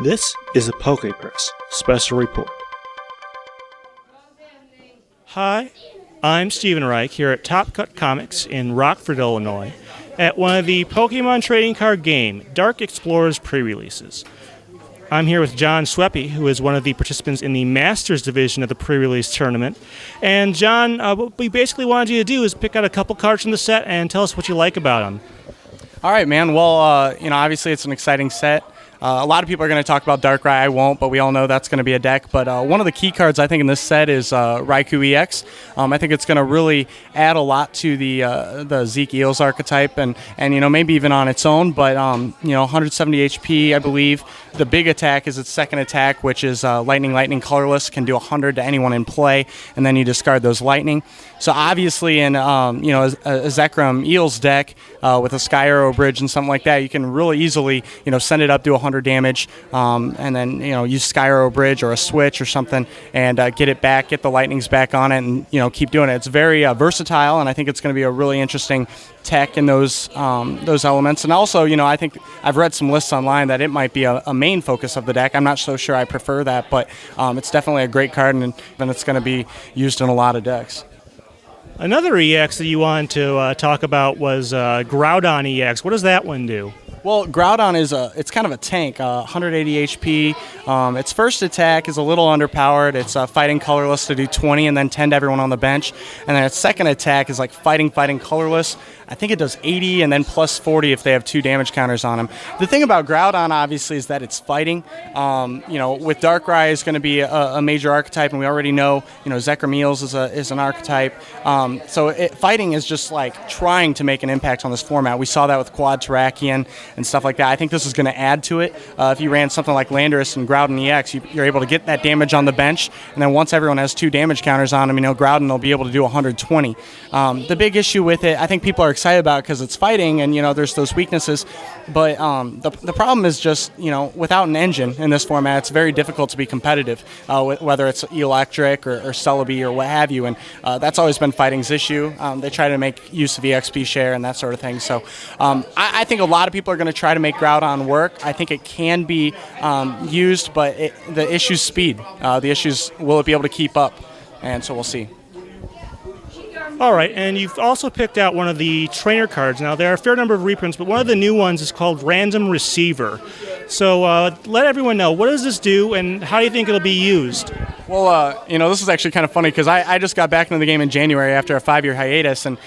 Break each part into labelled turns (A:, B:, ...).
A: This is a PokePress special report. Hi, I'm Stephen Reich here at Top Cut Comics in Rockford, Illinois, at one of the Pokemon trading card game Dark Explorers pre-releases. I'm here with John Sweppy, who is one of the participants in the Masters division of the pre-release tournament. And John, what we basically wanted you to do is pick out a couple cards from the set and tell us what you like about them.
B: All right, man. Well, obviously it's an exciting set. A lot of people are going to talk about Darkrai. I won't, but we all know that's going to be a deck. But one of the key cards I think in this set is Raikou EX. I think it's going to really add a lot to the Zeke Eels archetype, and maybe even on its own. But 170 HP, I believe. The big attack is its second attack, which is Lightning colorless, can do 100 to anyone in play, and then you discard those Lightning. So obviously in a Zekrom Eels deck with a Sky Arrow Bridge and something like that, you can really easily send it up to 100 damage, and then use Sky Arrow Bridge or a switch or something, and get it back, get the Lightnings back on it, and keep doing it. It's very versatile, and I think it's going to be a really interesting tech in those elements. And also, I think I've read some lists online that it might be a main focus of the deck. I'm not so sure I prefer that, but it's definitely a great card, and it's going to be used in a lot of decks.
A: Another EX that you wanted to talk about was Groudon EX. What does that one do?
B: Well, Groudon it's kind of a tank, 180 HP. Its first attack is a little underpowered. It's fighting colorless to do 20 and then 10 to everyone on the bench. And then its second attack is like fighting colorless. I think it does 80 and then plus 40 if they have 2 damage counters on them. The thing about Groudon, obviously, is that it's fighting. With Darkrai is going to be a major archetype, and we already know, Zekrom Eels is an archetype. Fighting is just like trying to make an impact on this format. We saw that with Quad Terrakion and stuff like that. I think this is going to add to it. If you ran something like Landorus and Groudon EX, you're able to get that damage on the bench, and then once everyone has 2 damage counters on them, Groudon will be able to do 120. The big issue with it, I think people are excited about because it's fighting and there's those weaknesses, but the problem is just without an engine in this format, it's very difficult to be competitive, whether it's Electric or Celebi or what have you, and that's always been fighting's issue. They try to make use of EXP share and that sort of thing. So I think a lot of people are going to try to make Groudon work. I think it can be used, but the issue is speed. The issue is, will it be able to keep up? And so we'll see.
A: All right, and you've also picked out one of the trainer cards. Now, there are a fair number of reprints, but one of the new ones is called Random Receiver. So let everyone know, what does this do, and how do you think it'll be used?
B: Well, this is actually kind of funny because I just got back into the game in January after a 5-year hiatus, and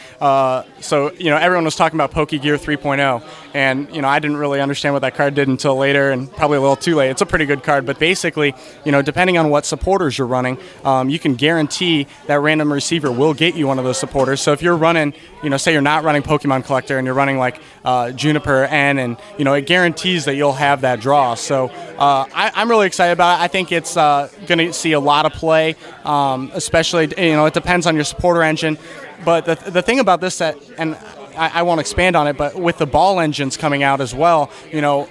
B: so everyone was talking about Pokegear 3.0, and I didn't really understand what that card did until later, and probably a little too late. It's a pretty good card, but basically, depending on what supporters you're running, you can guarantee that Random Receiver will get you one of those supporters. So if you're running, say you're not running Pokemon Collector and you're running like Juniper N, and it guarantees that you'll have that draw. So I'm really excited about it. I think it's going to see a lot of play, especially it depends on your supporter engine. But the thing about this set, and I won't expand on it, but with the ball engines coming out as well,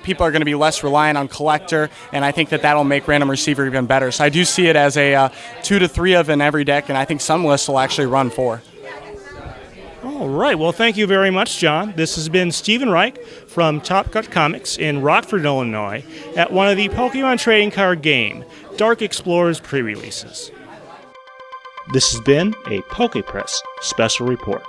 B: people are going to be less reliant on Collector, and I think that'll make Random Receiver even better. So I do see it as a 2 to 3 of in every deck, and I think some lists will actually run 4.
A: All right. Well, thank you very much, John. This has been Stephen Reich from Top Cut Comics in Rockford, Illinois, at one of the Pokemon trading card game Dark Explorers pre-releases. This has been a PokePress special report.